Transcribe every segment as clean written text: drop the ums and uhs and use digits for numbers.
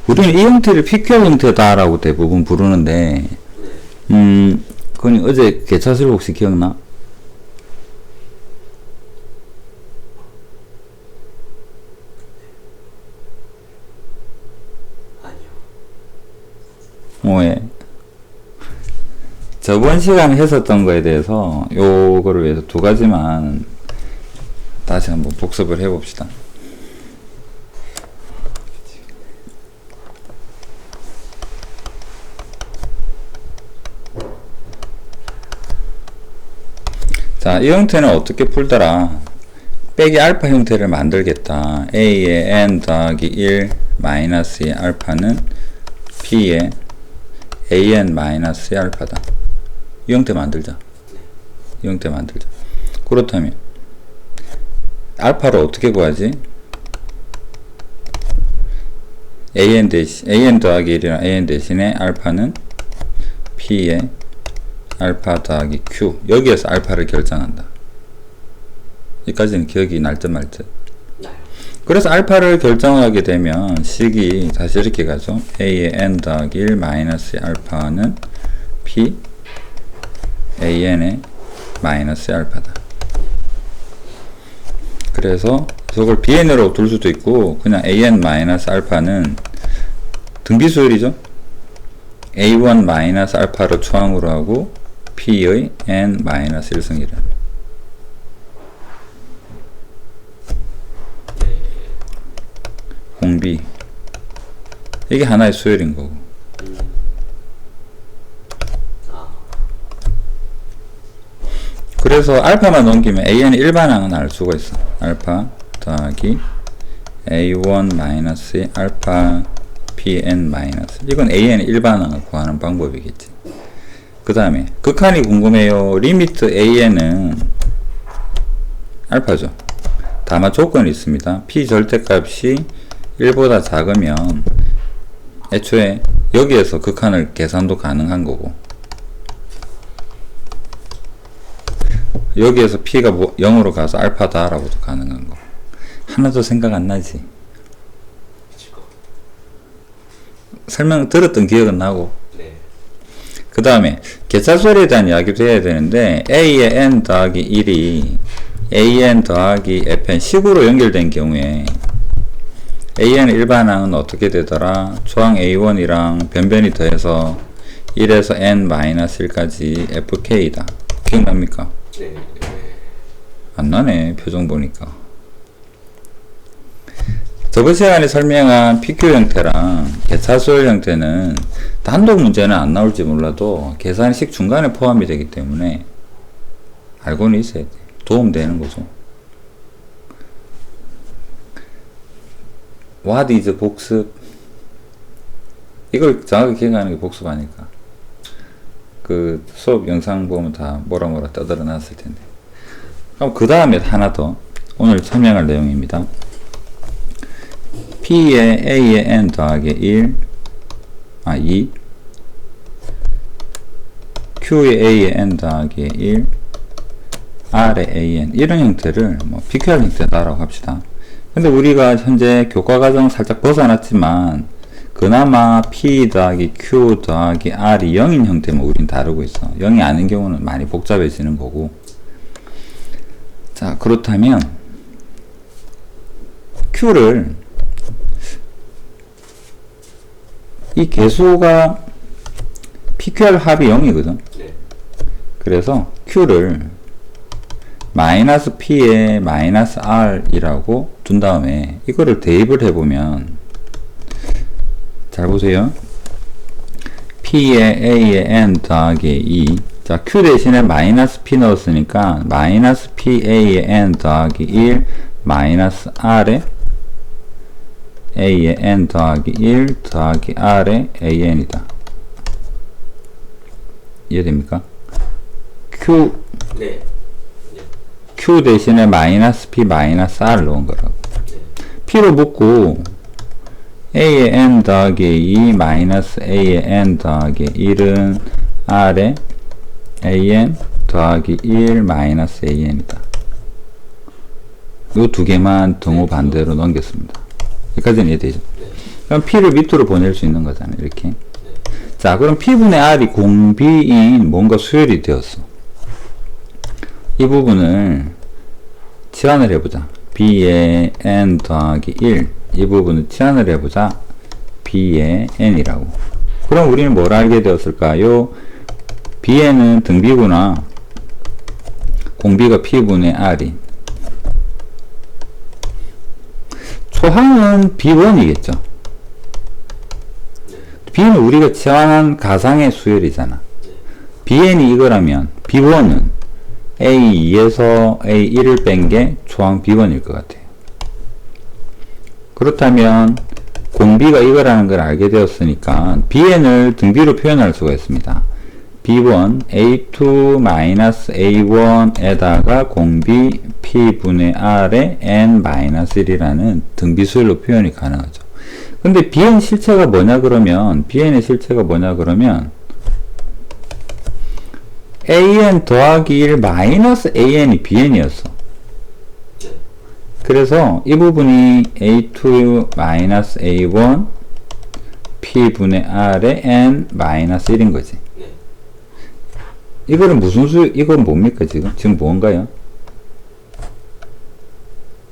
우리는 이 형태를 PQR 형태다라고 대부분 부르는데, 그건 어제 개차수를 혹시 기억나? 예. 저번 시간에 했었던 거에 대해서 요거를 위해서 두 가지만 다시 한번 복습을 해봅시다. 자, 이 형태는 어떻게 풀더라? 빼기 알파 형태를 만들겠다. A의 n 더하기 1 마이너스의 알파는 B의 an 마이너스의 알파다. 이 형태 만들자. 이 형태 만들자. 그렇다면 알파를 어떻게 구하지? an 더하기 1이랑 an 대신에 알파는 P의 알파 더하기 Q. 여기에서 알파를 결정한다. 여기까지는 기억이 날 듯 말 듯. 그래서 알파를 결정하게 되면 식이 다시 이렇게 가죠. A의 n 더하기 1 마이너스 알파는 P an의 마이너스 알파다. 그래서 저걸 bn으로 둘 수도 있고 그냥 an 마이너스 알파는 등비수열이죠. a1 마이너스 알파를 초항으로 하고 p의 n 마이너스 1승이라. 공비. 이게 하나의 수열인 거고. 그래서 알파만 넘기면 an의 일반항은 알 수가 있어. 알파 더하기 a1 마이너스 알파 pn 마이너스. 이건 an의 일반항을 구하는 방법이겠지. 그 다음에 극한이 궁금해요. 리미트 an은 알파죠. 다만 조건이 있습니다. p 절대값이 1보다 작으면 애초에 여기에서 극한을 계산도 가능한 거고, 여기에서 p가 0으로 가서 알파다 라고도 가능한 거. 하나도 생각 안 나지? 설명 들었던 기억은 나고. 그 다음에 개차수열에 대한 이야기도 해야 되는데, a의 n 더하기 1이 an 더하기 fn 식으로 연결된 경우에 an의 일반항은 어떻게 되더라? 초항 a1이랑 변변이 더해서 1에서 n-1까지 fk다. 기억납니까? 안 나네, 표정 보니까. 저번 시간에 설명한 PQ 형태랑 개차수열 형태는 단독 문제는 안 나올지 몰라도 계산식 중간에 포함이 되기 때문에 알고는 있어야 돼. 도움되는 거죠. What is 복습? 이걸 정확히 기억하는 게 복습 아닐까? 그 수업 영상 보면 다 뭐라 떠들어 놨을 텐데. 그럼 그 다음에 하나 더 오늘 설명할 내용입니다. P의 A의 n 더하기 2 Q의 A의 n 더하기 1 R의 AN 이런 형태를 뭐 PQR 형태다라고 합시다. 근데 우리가 현재 교과 과정을 살짝 벗어났지만 그나마 P 더하기 Q 더하기 R이 0인 형태면 우린 다루고 있어. 0이 아닌 경우는 많이 복잡해지는 거고. 자, 그렇다면 Q를 이 개수가 PQR 합이 0이거든. 그래서 Q를 마이너스 P에 마이너스 R이라고 둔 다음에 이거를 대입을 해보면, 잘 보세요. P에 A에 N 더하기 2. 자, Q 대신에 마이너스 P 넣었으니까 마이너스 PA에 N 더하기 1 마이너스 R에 A에 N 더하기 1 더하기 R에 AN이다. 이해됩니까? Q 대신에 마이너스 P 마이너스 R 넣은 거라고. P로 묶고 A의 N 더하기 2 마이너스 A의 N 더하기 1은 R에 AN 더하기 1 마이너스 AN이다. 요 두 개만 등호 반대로 넘겼습니다. 여기까지는 이해되죠? 그럼 P를 밑으로 보낼 수 있는 거잖아요. 이렇게. 네. 자, 그럼 P분의 R이 공비인 뭔가 수열이 되었어. 이 부분을 치환을 해보자. B의 N 더하기 1. 이 부분을 치환을 해보자. B의 N이라고. 그럼 우리는 뭘 알게 되었을까요? B에는 등비구나. 공비가 P분의 R인. 초항은 B1이겠죠. B는 우리가 치환한 가상의 수열이잖아. Bn이 이거라면 B1은 A2에서 A1을 뺀 게 초항 B1일 것 같아요. 그렇다면 공비가 이거라는 걸 알게 되었으니까 Bn을 등비로 표현할 수가 있습니다. B1 A2-A1에다가 공비 P분의 R의 N-1이라는 등비수열로 표현이 가능하죠. 근데 Bn 실체가 뭐냐 그러면 Bn의 실체가 뭐냐 그러면 AN 더하기 1 마이너스 AN이 BN이었어. 그래서 이 부분이 A2 마이너스 A1 P분의 R의 N-1인 거지. 이거는 이건 뭡니까 지금? 지금 뭔가요?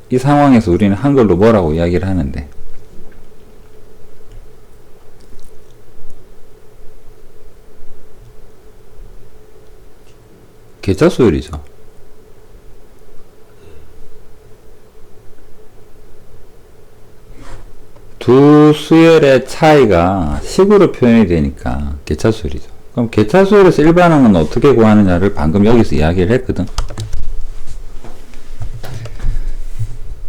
이 상황에서 우리는 한글로 뭐라고 이야기를 하는데? 계차수열이죠. 두 수열의 차이가 식으로 표현이 되니까 계차수열이죠. 그럼 계차수열에서 일반항은 어떻게 구하느냐를 방금 여기서 이야기를 했거든.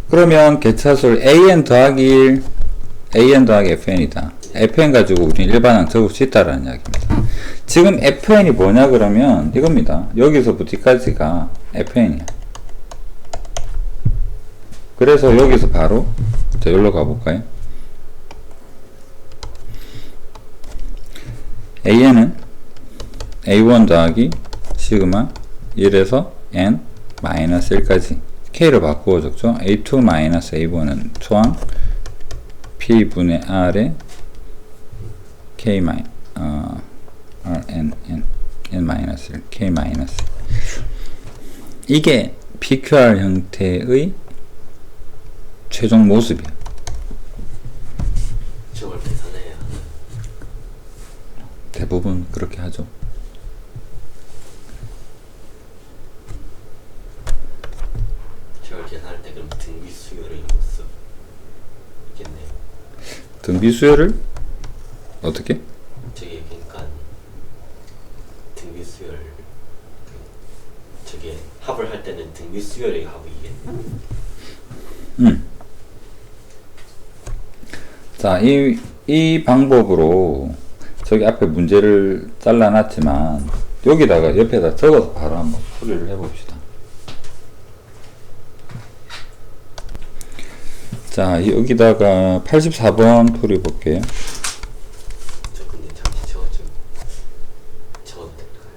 그러면 계차수열 AN 더하기 1, AN 더하기 FN이다. FN 가지고 우리는 일반항 적을 수 있다라는 이야기입니다. 지금 FN이 뭐냐 그러면 이겁니다. 여기서부터 여기까지가 FN이야. 그래서 여기서 바로 자, 여기로 가볼까요? AN은 A1 더하기 시그마 1에서 N 마이너스 1까지 K로 바꾸어 적죠. A2 마이너스 A1은 초항 P분의 R의 K Rn N 마이너스 1 K 마이너스 이게 PQR 형태의 최종 모습이야. 저걸 계산해야 대부분 그렇게 하죠. 저걸 계산할 때 그럼 등비 수열을 있겠네요. 등비 수열을 어떻게? 저게 그러니까 등비 수열 저게 합을 할 때는 등비 수열의 합이겠네. 자, 이 방법으로 저기 앞에 문제를 잘라놨지만 여기다가 옆에다 적어서 바로 한번 풀이를 해봅시다. 자, 여기다가 84번 풀이 볼게요. 저 근데 잠시 저거 좀 적어도 될까요?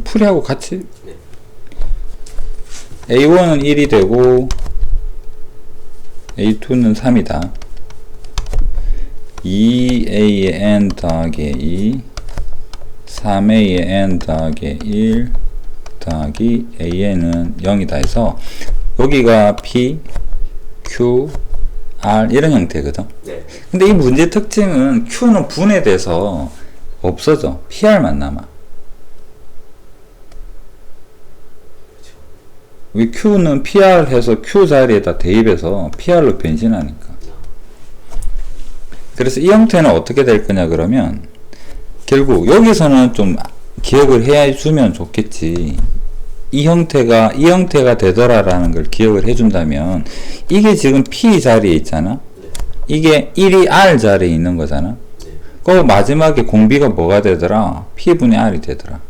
풀이하고 같이 네. A1은 1이 되고 A2는 3이다. 2A의 N 더하기 2 3A의 N 더하기 1 더하기 AN은 0이다 해서 여기가 P, Q, R 이런 형태거든. 네. 근데 이 문제 특징은 Q는 분해돼서 없어져. PR만 남아. 왜 Q는 PR 해서 Q 자리에다 대입해서 PR로 변신하니까. 그래서 이 형태는 어떻게 될 거냐 그러면 결국 여기서는 좀 기억을 해주면 좋겠지. 이 형태가 되더라라는 걸 기억을 해준다면 이게 지금 P 자리에 있잖아. 이게 1이 R 자리에 있는 거잖아. 그 마지막에 공비가 뭐가 되더라? P분의 R이 되더라.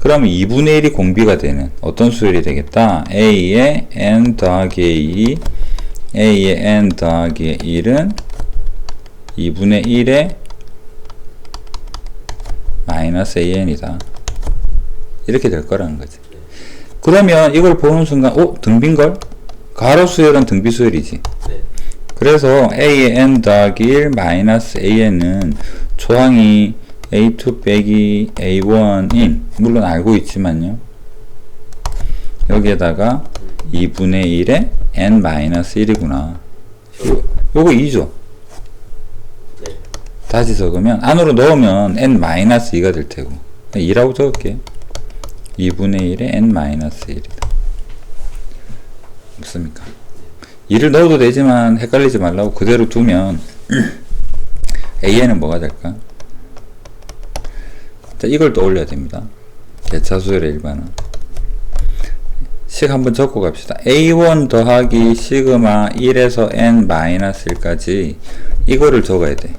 그러면 2분의 1이 공비가 되는 어떤 수열이 되겠다? A의 N 더하기 A2 A의 N 더하기 1은 2분의 1의 마이너스 AN이다. 이렇게 될 거라는 거지. 그러면 이걸 보는 순간 등비인걸? 가로 수열은 등비 수열이지. 그래서 AN 더하기 1 마이너스 AN은 조항이 A2 빼기 A1인, 물론 알고 있지만요. 여기에다가 2분의 1에 N 마이너스 1이구나. 요거 2죠. 네. 다시 적으면, 안으로 넣으면 N 마이너스 2가 될 테고. 2라고 적을게요. 2분의 1에 N 마이너스 1이다. 없습니까? 2를 넣어도 되지만 헷갈리지 말라고 그대로 두면 AN은 뭐가 될까? 자, 이걸 떠올려야 됩니다. 개차수열의 일반은. 식 한번 적고 갑시다. A1 더하기 시그마 1에서 N 마이너스 1까지 이거를 적어야 돼.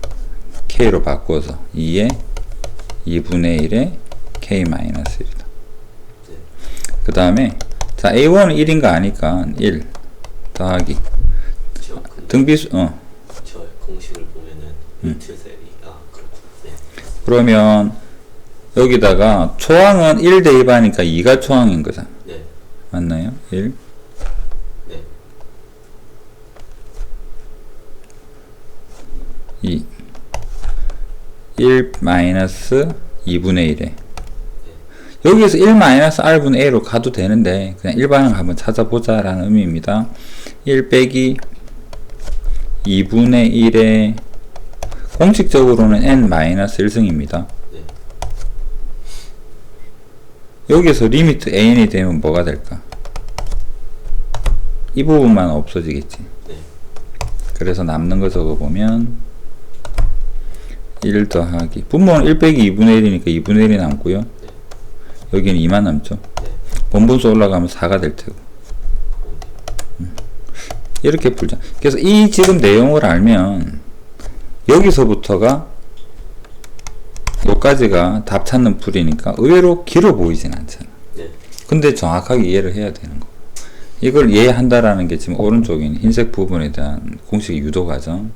K로 바꿔서 2에 2분의 1에 K 마이너스 1이다. 그 다음에 자, A1은 1인가 아니까 1 더하기 등비수 저 공식을 보면은 틀셀이 그렇구나. 네. 그러면 여기다가 초항은 1 대입하니까 2가 초항인 거잖아. 네. 맞나요? 1 네. 2 1 마이너스 2분의 1에 여기에서 1 마이너스 R분의 A로 가도 되는데 그냥 일반항 한번 찾아보자 라는 의미입니다. 1 빼기 2분의 1에 공식적으로는 N 마이너스 1승입니다. 네. 여기서 리미트 AN이 되면 뭐가 될까? 이 부분만 없어지겠지. 네. 그래서 남는 거 적어보면 1 더하기 분모는 1 빼기 2분의 1이니까 2분의 1이 남고요. 여기는 2만 남죠. 네. 본분수 올라가면 4가 될 테고. 이렇게 풀자. 그래서 이 지금 내용을 알면 여기서부터가 여기까지가 답 찾는 풀이니까 의외로 길어 보이진 않잖아. 네. 근데 정확하게 이해를 해야 되는 거. 이걸 이해한다라는 게 지금 오른쪽에 있는 흰색 부분에 대한 공식 유도 과정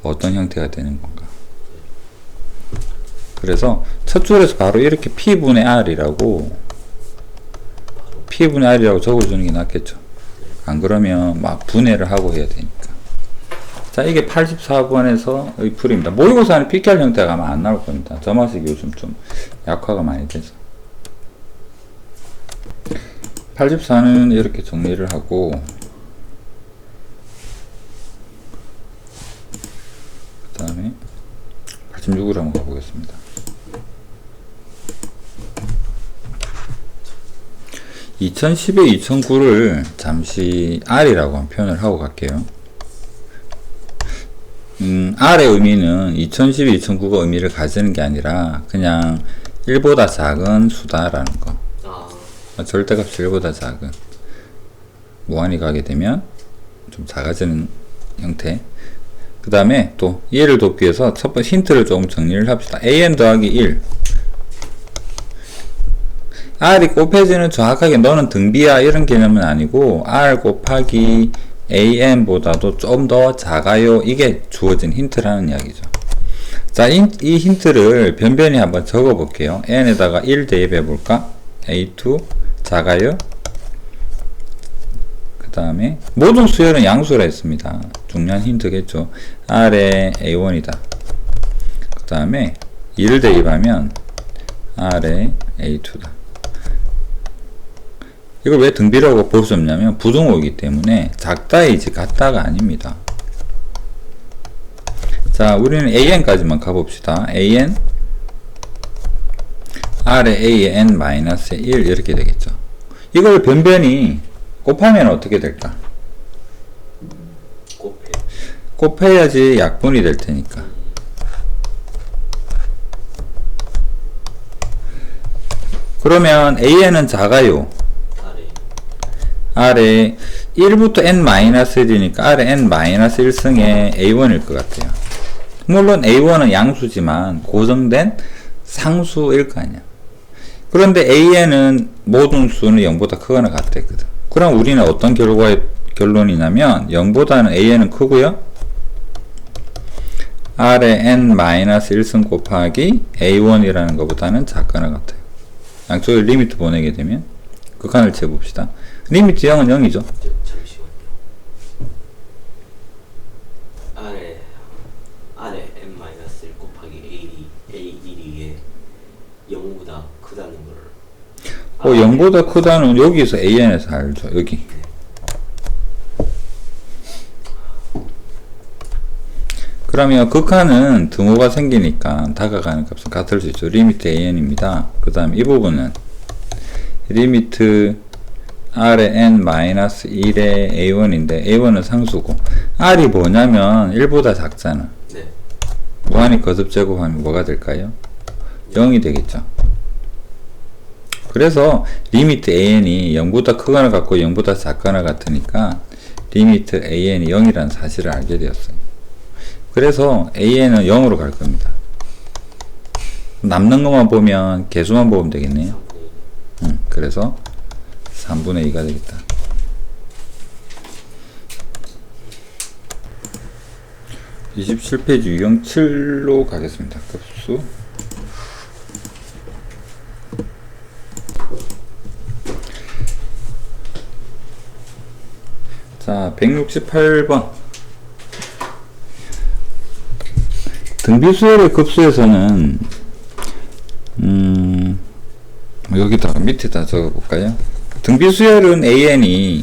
어떤 형태가 되는 건가. 그래서 첫 줄에서 바로 이렇게 P분의 R이라고 P분의 R이라고 적어주는 게 낫겠죠. 안 그러면 막 분해를 하고 해야 되니까. 자, 이게 84번에서 풀입니다. 모의고사는 PQR 형태가 아마 안 나올 겁니다. 점화식이 요즘 좀 약화가 많이 돼서. 84는 이렇게 정리를 하고, 그 다음에 86으로 한번 가보겠습니다. 2010에 2009를 잠시 R이라고 한 표현을 하고 갈게요. R의 의미는 2012, 2009가 의미를 가지는 게 아니라 그냥 1보다 작은 수다라는 거. 절대값이 1보다 작은. 무한히 가게 되면 좀 작아지는 형태. 그 다음에 또 이해를 돕기 위해서 첫 번째 힌트를 조금 정리를 합시다. AN 더하기 1. R이 곱해지는 정확하게 너는 등비야 이런 개념은 아니고 R 곱하기 AN보다도 좀 더 작아요. 이게 주어진 힌트라는 이야기죠. 자, 이 힌트를 변변히 한번 적어 볼게요. N에다가 1 대입해 볼까? A2 작아요. 그 다음에 모든 수열은 양수라 했습니다. 중요한 힌트겠죠. R에 A1이다. 그 다음에 2를 대입하면 R에 A2다. 이걸 왜 등비라고 볼 수 없냐면 부등호이기 때문에 작다이지 같다가 아닙니다. 자, 우리는 AN까지만 가봅시다. AN R에 A에 N 마이너스 1 이렇게 되겠죠. 이걸 변변히 곱하면 어떻게 될까? 곱해야지 약분이 될 테니까. 그러면 AN은 작아요. R에 1부터 N-1이니까 R에 N-1승의 A1일 것 같아요. 물론 A1은 양수지만 고정된 상수일 거 아니야. 그런데 AN은 모든 수는 0보다 크거나 같다 했거든. 그럼 우리는 어떤 결론이냐면 0보다는 AN은 크고요. R에 N-1승 곱하기 A1이라는 것보다는 작거나 같아요. 양쪽에 리미트 보내게 되면 극한을 재봅시다. 리미트 0은 0이죠. 잠시만요. n-1 곱하기 a1에 0보다 크다는 걸 0보다 크다는 여기서 an에서 알죠. 여기. 그러면 극한은 등호가 생기니까 다가가는 값은 같을 수 있죠. 리미트 an입니다. 그 다음 이 부분은 리미트 r의 n-1의 a1인데 a1은 상수고 r이 뭐냐면 1보다 작잖아. 네. 무한히 거듭 제곱하면 뭐가 될까요? 0이 되겠죠. 그래서 리미트 an이 0보다 크거나 같고 0보다 작거나 같으니까 리미트 an이 0이라는 사실을 알게 되었어요. 그래서 an은 0으로 갈 겁니다. 남는 것만 보면 개수만 보면 되겠네요. 그래서 3분의 2가 되겠다. 27페이지 유형 7로 가겠습니다. 급수. 자, 168번. 등비수열의 급수에서는 여기다가 밑에다 적어볼까요? 등비수열은 an이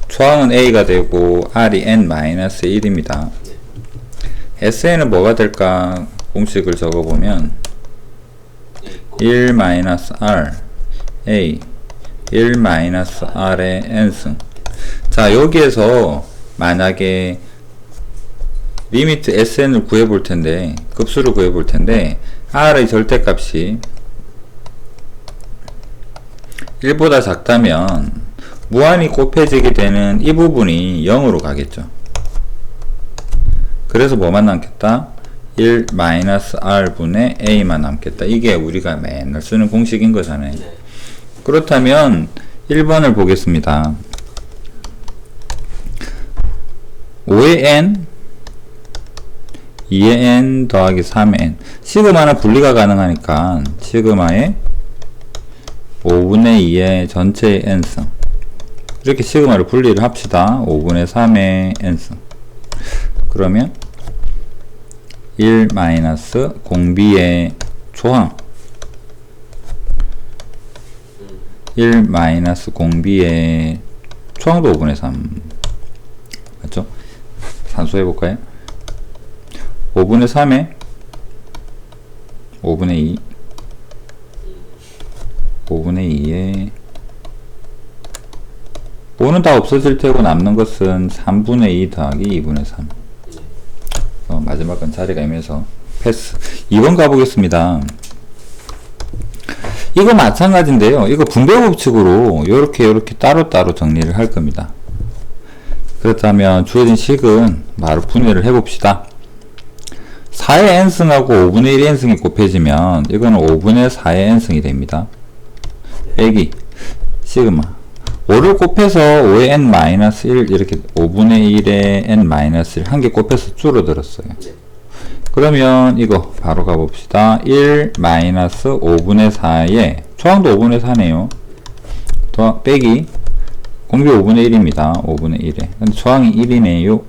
초항은 a가 되고 r이 n-1입니다. SN은 뭐가 될까? 공식을 적어보면 1-r a 1-r의 n승. 자, 여기에서 만약에 리미트 SN을 구해볼 텐데, 급수를 구해볼 텐데, R의 절대값이 1보다 작다면, 무한히 곱해지게 되는 이 부분이 0으로 가겠죠. 그래서 뭐만 남겠다? 1-R분의 A만 남겠다. 이게 우리가 맨날 쓰는 공식인 거잖아요. 그렇다면, 1번을 보겠습니다. 5의 n, 2의 n 더하기 3의 n. 시그마는 분리가 가능하니까 시그마의 5분의 2의 전체의 n승. 이렇게 시그마를 분리를 합시다. 5분의 3의 n승. 그러면 1 마이너스 공비의 초항 1 마이너스 공비의 초항도 5분의 3 맞죠? 산수해볼까요? 5분의 3에 5분의 2 5분의 2에 5는 다 없어질 테고 남는 것은 3분의 2 더하기 2분의 3 마지막은 자리가 애매해서 패스. 2번 가보겠습니다. 이거 마찬가지인데요. 이거 분배 법칙으로 요렇게 따로따로 정리를 할 겁니다. 그렇다면 주어진 식은 바로 분해를 해봅시다. 4의 n승하고 5분의 1의 n승이 곱해지면 이거는 5분의 4의 n승이 됩니다. 빼기 시그마 5를 곱해서 5의 n-1 이렇게 5분의 1의 n-1 한 개 곱해서 줄어들었어요. 그러면 이거 바로 가봅시다. 1 마이너스 5분의 4에 초항도 5분의 4네요. 더 빼기 공비 5분의 1입니다. 5분의 1에 근데 초항이 1이네요.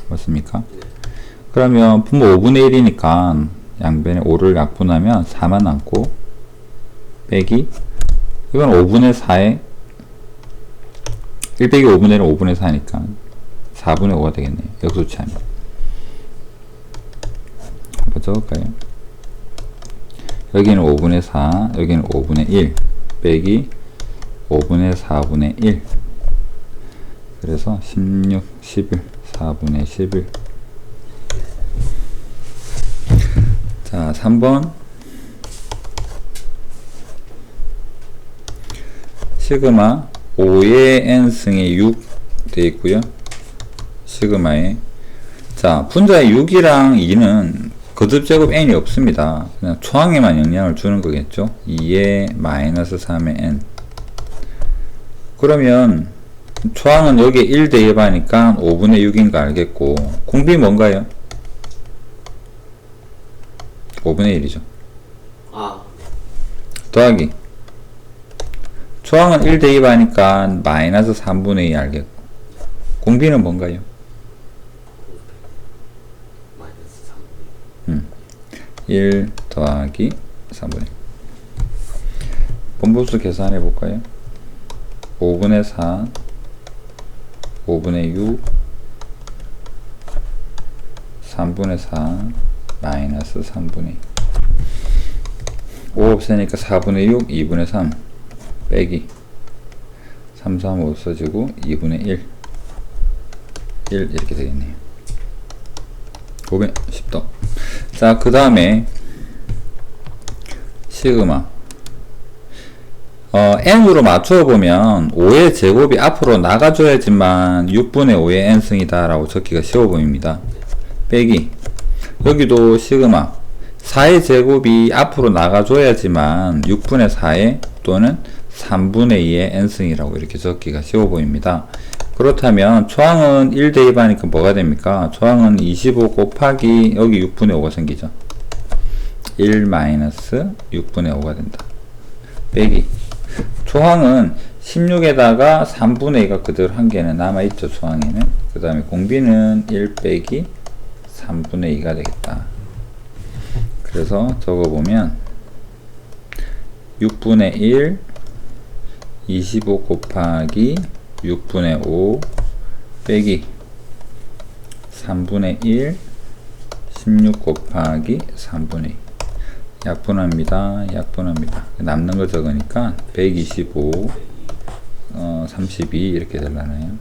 맞습니까? 그러면 분모 5분의 1이니까 양변에 5를 약분하면 4만 남고 빼기 이건 5분의 4에 1 빼기 5분의 1은 5분의 4니까 4분의 5가 되겠네요. 역수치하면 한번 적을까요? 여기는 5분의 4 여기는 5분의 1 빼기 5분의 4분의 1 그래서 16, 11 4분의 11 자 3번 시그마 5의 n승의 6 되어 있고요. 시그마에 자 분자의 6이랑 2는 거듭제곱 n이 없습니다. 그냥 초항에만 영향을 주는 거겠죠. 2의 마이너스 3의 n 그러면 초항은 여기에 1 대입하니까 5분의 6인 거 알겠고 공비 뭔가요? 5분의 1이죠. 더하기 초항은 1 대입하니까 마이너스 3분의 2 알겠고 공비는 뭔가요? 마이너스 3분의 1 더하기 3분의 1. 분분수 계산해 볼까요? 5분의 4, 5분의 6, 3분의 4, 마이너스 3분의 2. 5 없애니까 4분의 6, 2분의 3, 빼기 3, 3, 5 없어지고 2분의 1, 1 이렇게 되겠네요. 510도. 자, 그 다음에 시그마 n으로 맞추어 보면 5의 제곱이 앞으로 나가줘야지만 6분의 5의 n승이다 라고 적기가 쉬워 보입니다. 빼기 여기도 시그마 4의 제곱이 앞으로 나가줘야지만 6분의 4의 또는 3분의 2의 n승이라고 이렇게 적기가 쉬워 보입니다. 그렇다면 초항은 1 대입하니까 뭐가 됩니까? 초항은 25 곱하기 여기 6분의 5가 생기죠. 1 마이너스 6분의 5가 된다. 빼기 초항은 16에다가 3분의 2가 그대로 한 개는 남아있죠. 초항에는. 그 다음에 공비는 1 빼기 3분의 2가 되겠다. 그래서 적어보면 6분의 1 25 곱하기 6분의 5 빼기 3분의 1 16 곱하기 3분의 2 약분합니다. 약분합니다. 남는 거 적으니까 125 32 이렇게 되려나요?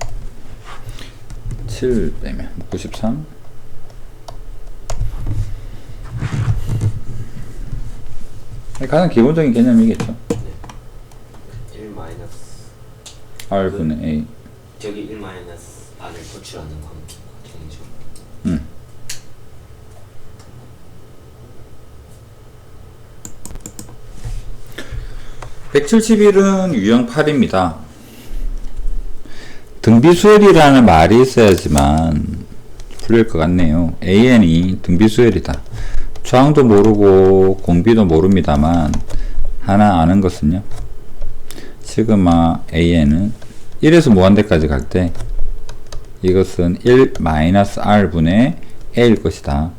7 빼면 93 가장 기본적인 개념이겠죠. 1 마이너스 R분의 A. 저기 1 마이너스 R을 도출하는 관계죠. 171은 유형 8입니다. 등비수열이라는 말이 있어야지만 풀릴 것 같네요. AN이 등비수열이다. 초항도 모르고 공비도 모릅니다만 하나 아는 것은요. 시그마 AN은 1에서 무한대까지 갈 때 이것은 1 마이너스 R분의 A일 것이다.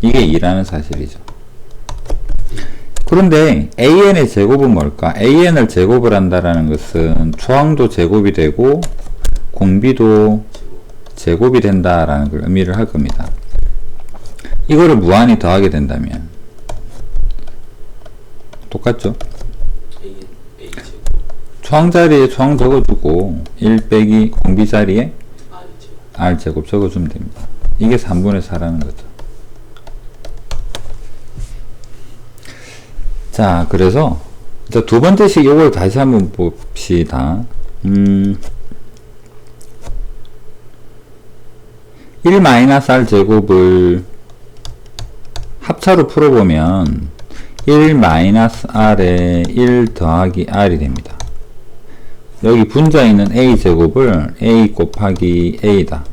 이게 2라는 사실이죠. 그런데 AN의 제곱은 뭘까? AN을 제곱을 한다라는 것은 초항도 제곱이 되고 공비도 제곱이 된다라는 걸 의미를 할 겁니다. 이거를 무한히 더하게 된다면 똑같죠? A 제곱 초항 자리에 초항 적어주고 1 빼기 공비 자리에 R 제곱 R 제곱 적어주면 됩니다. 이게 3분의 4라는 거죠. 자, 그래서 두 번째식 요걸 다시 한번 봅시다. 1 마이너스 R 제곱을 합차로 풀어보면 1 마이너스 R에 1 더하기 R이 됩니다. 여기 분자에 있는 A 제곱을 A 곱하기 A다.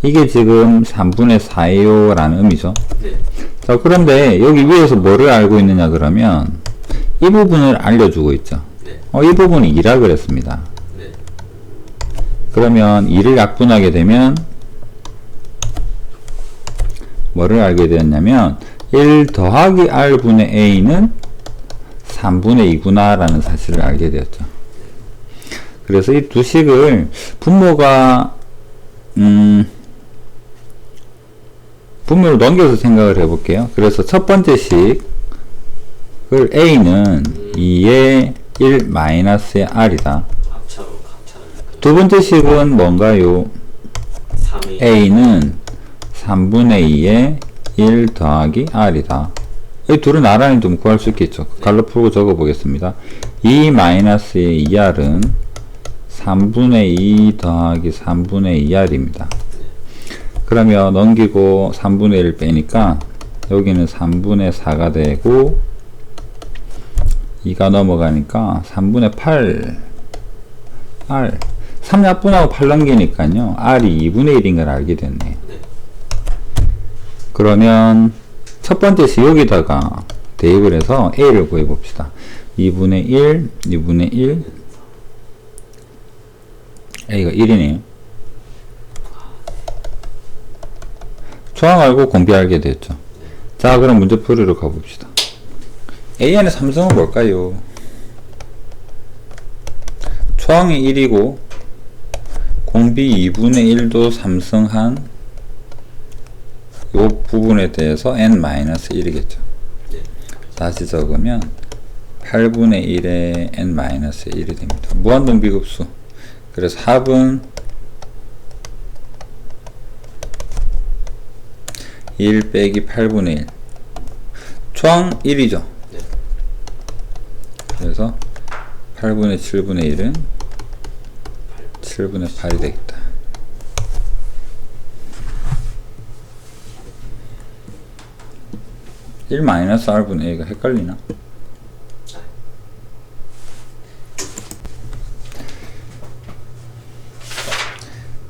이게 지금 3분의 4예요 라는 의미죠. 네. 자, 그런데 여기 위에서 뭐를 알고 있느냐 그러면 이 부분을 알려주고 있죠. 네. 이 부분이 2라 그랬습니다. 네. 그러면 2를 약분하게 되면 뭐를 알게 되었냐면 1 더하기 R분의 A는 3분의 2구나 라는 사실을 알게 되었죠. 그래서 이 두 식을 분모가 분모를 넘겨서 생각을 해볼게요. 그래서 첫 번째 식을 A는 2의 1 마이너스의 R이다. 합차로 두 번째 식은 뭔가요? 3의 A는 3분의 2의 1 더하기 R이다. 이 둘은 나란히 좀 구할 수 있겠죠. 갈로 풀고 적어 보겠습니다. 2 마이너스의 2R은 3분의 2 더하기 3분의 2R입니다. 그러면 넘기고 3분의 1 빼니까 여기는 3분의 4가 되고 2가 넘어가니까 3분의 8 R 3약분하고 8 넘기니까요 R이 2분의 1인 걸 알게 됐네요. 네. 그러면 첫 번째 식 여기다가 대입을 해서 A를 구해 봅시다. 2분의 1 2분의 1 A가 1이네요. 초항 알고 공비 알게 됐죠. 자, 그럼 문제 풀이로 가봅시다. AN의 삼성은 뭘까요? 초항이 1이고 공비 2분의 1도 삼성한 요 부분에 대해서 n-1이겠죠. 네. 다시 적으면 8분의 1에 n-1이 됩니다. 무한동 비급수. 그래서 합은 1 빼기 8분의 1. 초항 1이죠. 네. 그래서 8분의 7분의 1은 7분의 8이 되겠다. (1 R분의 A가 헷갈리나?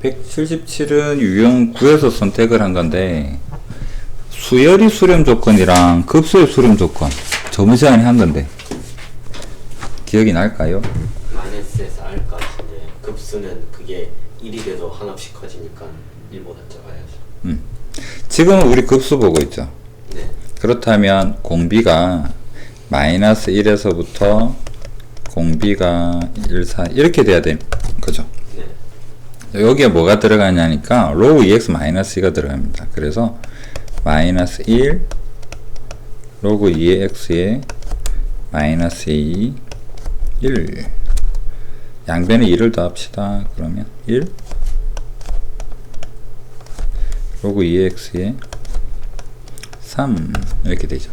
177은 유형 9에서 선택을 한 건데, 수열이 수렴 조건이랑 급수의 수렴 조건, 저번 시간에 한 건데, 기억이 날까요? 마이너스에서 R까지인데 급수는 그게 1이 돼도 한없이 커지니까 1보다 작아야죠. 지금은 우리 급수 보고 있죠. 네. 그렇다면 공비가 마이너스 1에서부터 공비가 1, 4 이렇게 돼야 되는 거죠. 네. 여기에 뭐가 들어가냐니까 로그 2x 마이너스 2가 들어갑니다. 그래서 마이너스 1 로그 2의 x에 마이너스 2 1 양변에 2를 더합시다. 그러면 1 로그 2의 x에 3 이렇게 되죠.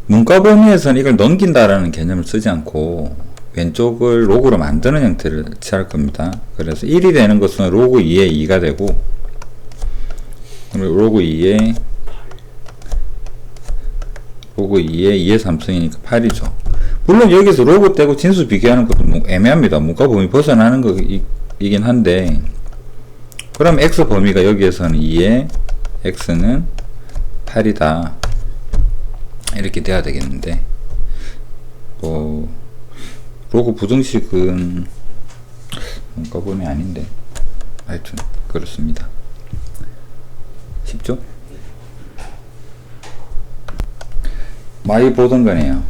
문과 범위에서는 이걸 넘긴다라는 개념을 쓰지 않고 왼쪽을 로그로 만드는 형태를 취할 겁니다. 그래서 1이 되는 것은 로그 2의 2가 되고, 그리고 로그 2의 2의 3승이니까 8이죠. 물론 여기서 로그 떼고 진수 비교하는 것도 뭐 애매합니다. 문과 범위 벗어나는 거이긴 한데, 그럼 x 범위가 여기에서는 2의 x는 8이다 이렇게 돼야 되겠는데, 로그 부등식은 문과 범위 아닌데 하여튼 그렇습니다. 쉽죠? 많이 보던 거네요.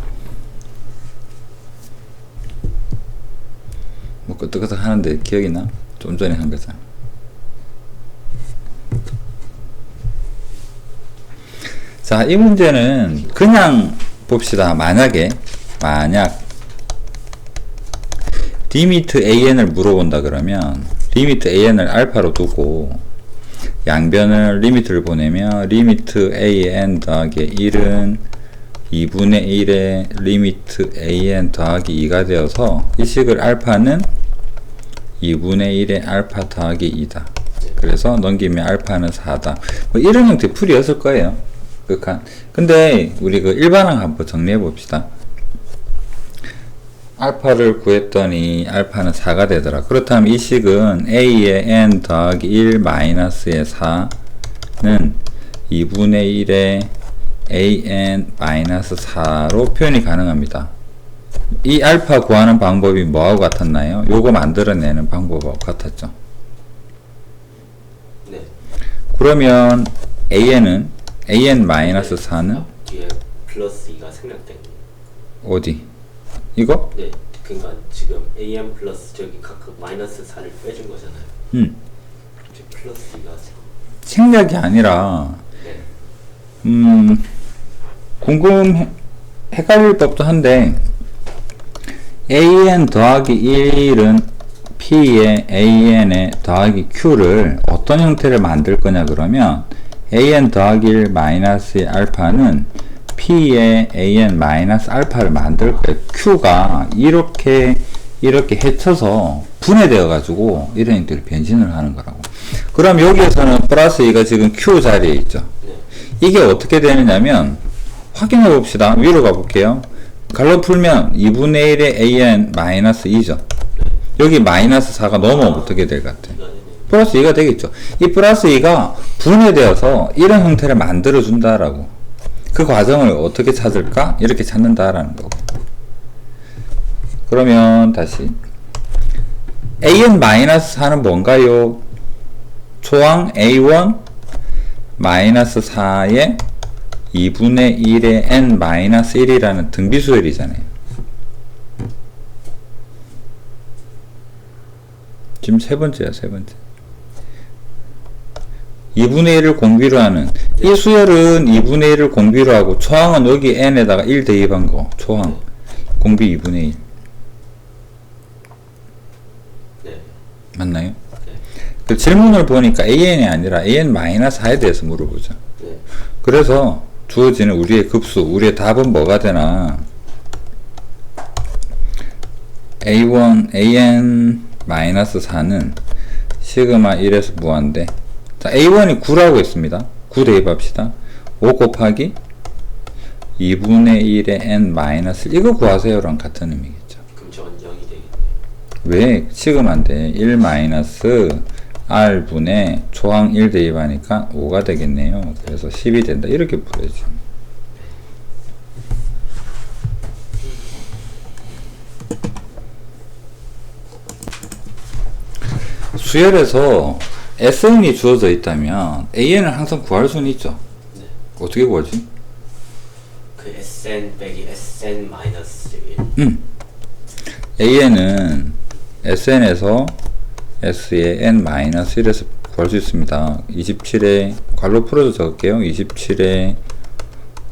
뭐 끄떡끄떡 하는데 기억이 나? 좀 전에 한 거잖아. 자, 이 문제는 그냥 봅시다. 만약 리미트 an을 물어본다 그러면 리미트 an을 알파로 두고 양변을 리미트를 보내면 리미트 an 더하기 1은 2분의 1의 리미트 an 더하기 2가 되어서 이 식을 알파는 2분의 1의 알파 더하기 2다. 그래서 넘기면 알파는 4다. 뭐 이런 형태 풀이였을 거예요. 극한. 근데 우리 그 일반항 한번 정리해 봅시다. 알파를 구했더니 알파는 4가 되더라. 그렇다면 이 식은 a의 n 더하기 1 마이너스의 4는 2분의 1의 an 마이너스 4로 표현이 가능합니다. 이 알파 구하는 방법이 뭐하고 같았나요? 요거 만들어내는 방법하고 같았죠. 네. 그러면 an은 an 마이너스 4는 뒤에 플러스 2가 생략된 어디? 이거? 네. 그러니까 지금 am 플러스 저기 각각 마이너스 4를 빼준 거잖아요. 이제 플러스 2가 생략이 아니라 네. 헷갈릴 법도 한데 an 더하기 1은 p의 an에 더하기 q를 어떤 형태를 만들 거냐 그러면 an 더하기 1 마이너스 알파는 p의 an 마이너스 알파를 만들 거예요. q가 이렇게 헤쳐서 분해되어 가지고 이런 형태로 변신을 하는 거라고. 그럼 여기에서는 플러스 2가 지금 q 자리에 있죠. 네. 이게 어떻게 되느냐면 확인해 봅시다. 위로 가볼게요. 갈로 풀면 2분의 1의 an 마이너스 2죠. 여기 마이너스 4가 넘어오면 어떻게 될 것 같아요? 플러스 2가 되겠죠. 이 플러스 2가 분해되어서 이런 형태를 만들어 준다라고. 그 과정을 어떻게 찾을까? 이렇게 찾는다라는 거고. 그러면 다시 an 마이너스 4는 뭔가요? 초항 a1 마이너스 4의 2분의 1의 n-1이라는 등비수열이잖아요. 지금 세 번째야, 세 번째. 2분의 1을 공비로 하는, 이 수열은 2분의 1을 공비로 하고, 초항은 여기 n에다가 1 대입한 거, 초항. 공비 2분의 1. 네. 맞나요? 네. 그 질문을 보니까 an이 아니라 an-4에 대해서 물어보죠. 네. 그래서 주어지는 우리의 급수, 우리의 답은 뭐가 되나? a1, an-4는 시그마 1에서 무한대. 자, a1이 9라고 했습니다. 9 대입합시다. 5 곱하기 2분의 1의 n-1 이거 구하세요랑 같은 의미겠죠. 그럼 저건 0이 되겠네. 왜? 시그마인데 1 r분의 초항 1 대입하니까 5가 되겠네요. 그래서 10이 된다. 이렇게 풀어야죠. 수열에서 SN이 주어져 있다면 AN을 항상 구할 수는 있죠. 네. 어떻게 구하지? 그 SN 빼기 SN 마이너스 1. AN은 SN에서 S의 n-1에서 구할 수 있습니다. 27에 괄호 풀어서 적을게요. 27에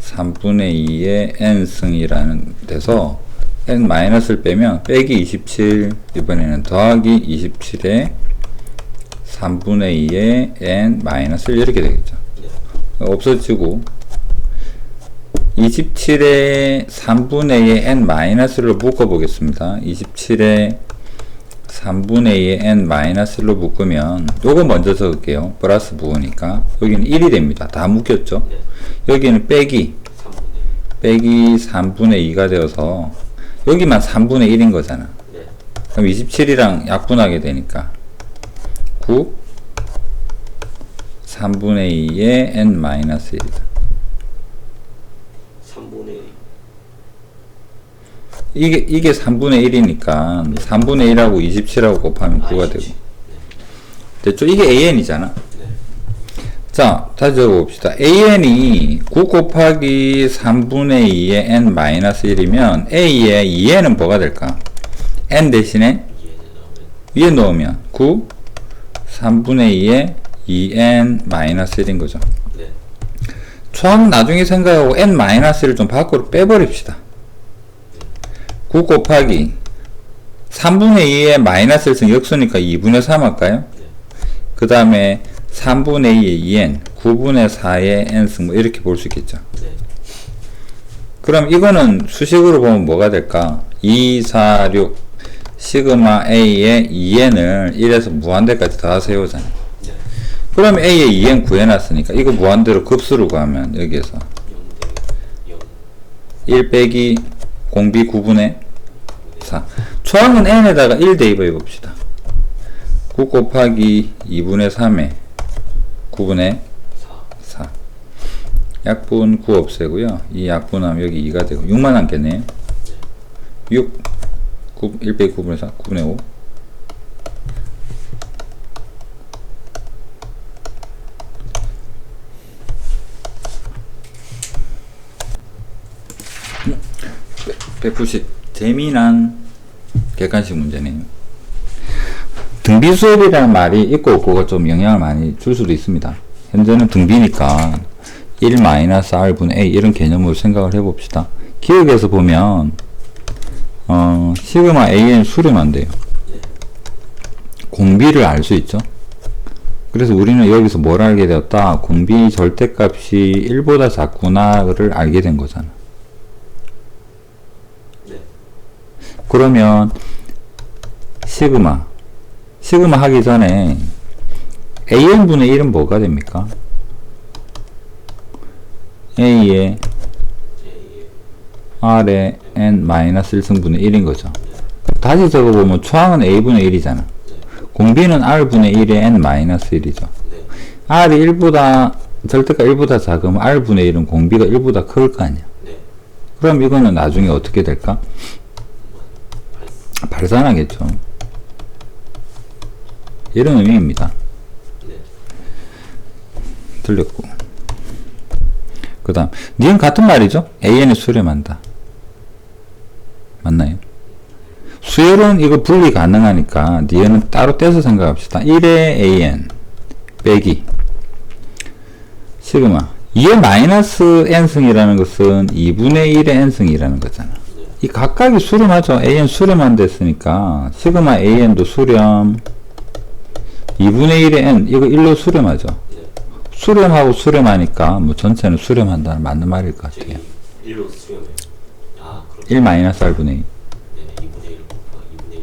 3분의 2의 n승이라는 데서 n-를 빼면 빼기 27, 이번에는 더하기 27에 3분의 2의 n-1 이렇게 되겠죠. 네. 없어지고 27에 3분의 2의 n-를 묶어 보겠습니다. 27에 3분의 2의 n-로 묶으면 요거 먼저 적을게요. 플러스 부으니까 여기는 1이 됩니다. 다 묶였죠. 네. 여기는 빼기 3분의 2가 되어서 여기만 3분의 1인 거잖아. 네. 그럼 27이랑 약분하게 되니까 9 3분의 2의 n-1이다. 3분의 이게 3분의 1이니까 3분의 1하고 27하고 곱하면 9가 되고. 됐죠? 이게 AN이잖아. 네. 자, 다시 적어봅시다. AN이 9 곱하기 3분의 2의 n-1이면 A의 2n은 뭐가 될까? n 대신에 2에 넣으면 9 3분의 2의 2n-1인 거죠. 네. 초항 나중에 생각하고 n-를 좀 밖으로 빼버립시다. 9 곱하기 3분의 2의 마이너스를 쓴 역수니까 2분의 3 할까요? 네. 그 다음에 3분의 2의 2n, 9분의 4의 n승 뭐 이렇게 볼 수 있겠죠. 네. 그럼 이거는 수식으로 보면 뭐가 될까? 2, 4, 6 시그마 a의 2n을 1에서 무한대까지 다 세우잖아요. 네. 그럼 a의 2n 구해놨으니까 이거 무한대로 급수로 가면 여기에서 0 1 빼기 공비 9분의 4. 초항은 n에다가 1 대입해 봅시다. 9 곱하기 2분의 3에 9분의 4. 약분 9 없애고요. 이 약분하면 여기 2가 되고 6만 남겠네요. 6 1 빼기 9분의 4 9분의 5. (190) 재미난 객관식 문제네요. 등비 수열이라는 말이 있고 없고가 좀 영향을 많이 줄 수도 있습니다. 현재는 등비니까 1-r분의 a 이런 개념으로 생각을 해봅시다. 기억에서 보면 시그마 an 수렴안 돼요. 공비를 알 수 있죠. 그래서 우리는 여기서 뭘 알게 되었다? 공비 절대값이 1보다 작구나를 알게 된 거잖아. 그러면 시그마 하기 전에 an분의 1은 뭐가 됩니까? a의 r의 n-1승분의 1인 거죠. 다시 적어보면 초항은 a분의 1이잖아. 공비는 r분의 1의 n-1이죠. r이 1보다 절대가 1보다 작으면 r분의 1은 공비가 1보다 클 거 아니야. 그럼 이거는 나중에 어떻게 될까? 발산하겠죠. 이런 의미입니다. 틀렸고. 그 다음 니은 같은 말이죠. AN에 수렴한다. 맞나요? 수열은 이거 분리 가능하니까 니은은 따로 떼서 생각합시다. 1의 AN 빼기 시그마 2의 마이너스 n승이라는 것은 2분의 1의 n승이라는 거잖아. 이 각각이 수렴하죠. AN 수렴한 됐으니까 시그마 AN도 수렴 2분의 1의 n 이거 1로 수렴하죠. 수렴하고 수렴하니까 뭐 전체는 수렴한다는 맞는 말일 것 같아요. 1로 수렴해요. 아, 그럼 1 마이너스 R분의 2. 네, 2분의 1 곱하기 2분의 1분의 2분의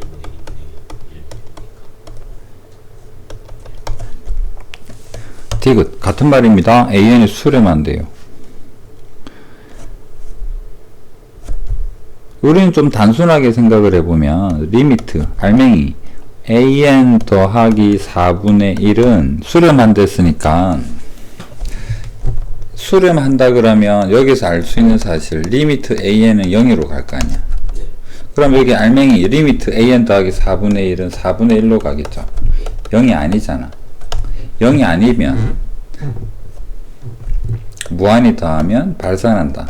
1이니까. 디귿 같은 말입니다. AN이 수렴한대요. 우리는 좀 단순하게 생각을 해보면 리미트 알맹이 AN 더하기 4분의 1은 수렴한 됐으니까 수렴한다 그러면 여기서 알 수 있는 사실 리미트 AN은 0으로 갈 거 아니야. 그럼 여기 알맹이 리미트 AN 더하기 4분의 1은 4분의 1로 가겠죠. 0이 아니잖아. 0이 아니면 무한히 더하면 발산한다.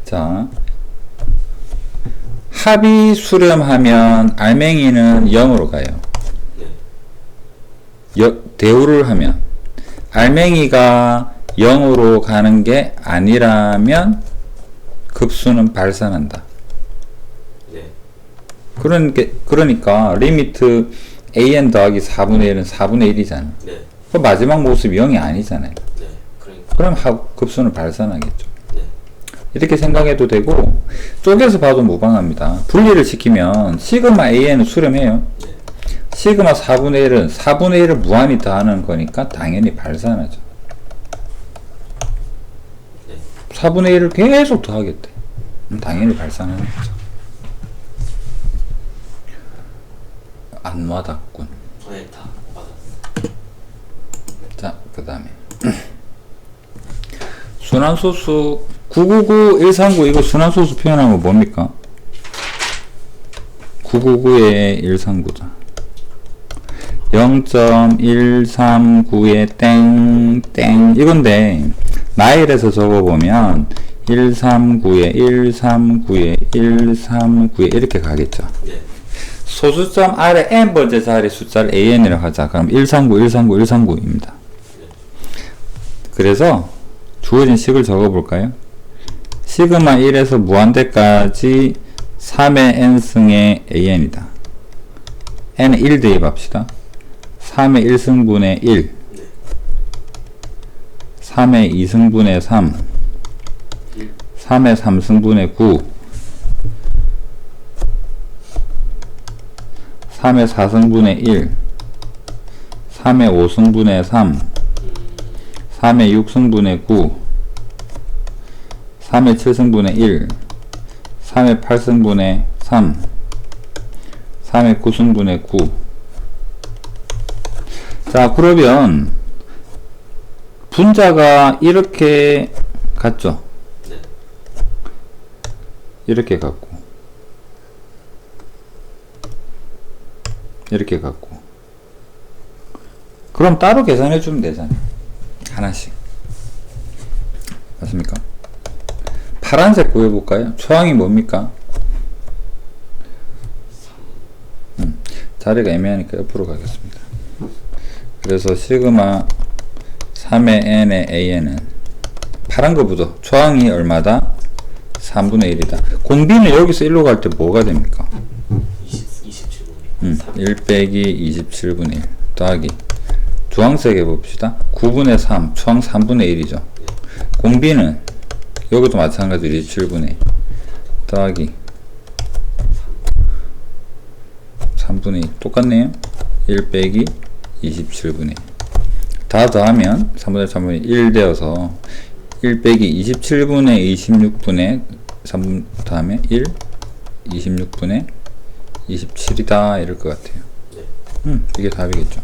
자, 합이 수렴하면 알맹이는 0으로 가요. 대우를 하면 알맹이가 0으로 가는 게 아니라면 급수는 발산한다. 네. 그러니까 리미트 AN 더하기 4분의 1은 4분의 1이잖아. 네. 그 마지막 모습이 0이 아니잖아요. 네. 그러니까. 그럼 급수는 발산하겠죠. 네. 이렇게 생각해도 되고 쪼개서 봐도 무방합니다. 분리를 시키면 시그마 AN은 수렴해요. 네. 시그마 4분의 1은 4분의 1을 무한히 더하는 거니까 당연히 발산하죠. 네. 4분의 1을 계속 더하겠대. 당연히 발산하는 거죠. 안 와닿군. 네, 다 맞았어. 자, 그 다음에 순환소수 999, 139 이거 순환소수 표현하면 뭡니까? 999에 139자 0.139에 땡땡 이건데 나일에서 적어보면 139에 139에 139에 이렇게 가겠죠. 네. 소수점 아래 n번째 자리 숫자를 AN이라고 하자. 그럼 139, 139, 139입니다. 그래서 주어진 식을 적어볼까요? 시그마 1에서 무한대까지 3의 n승의 AN이다. n은 1 대입합시다. 3의 1승분의 1 3의 2승분의 3 3의 3승분의 9 3의 4승분의 1 3의 5승분의 3 3의 6승분의 9 3의 7승분의 1 3의 8승분의 3 3의 9승분의 9 자, 그러면 분자가 이렇게 갔죠? 네. 이렇게 갔고 이렇게 갔고 그럼 따로 계산해 주면 되잖아요. 하나씩. 맞습니까? 파란색 구해볼까요? 초항이 뭡니까? 자리가 애매하니까 옆으로 가겠습니다. 그래서 시그마 3의 n의 AN은 파란 거보다 초항이 얼마다? 3분의 1이다. 공비는 여기서 1로 갈 때 뭐가 됩니까? 27분의 1 빼기 27분의 1 더하기 주황색 해봅시다. 9분의 3 초항 3분의 1이죠. 공비는 여기도 마찬가지로 27분의 1 더하기 3분의 2 똑같네요. 1 빼기 27분의 1 다 더하면 3분의 3분의 1 되어서 1 빼기 27분의 26분의 3분 다음에 1 26분의 27이다 이럴 것 같아요. 이게 답이겠죠.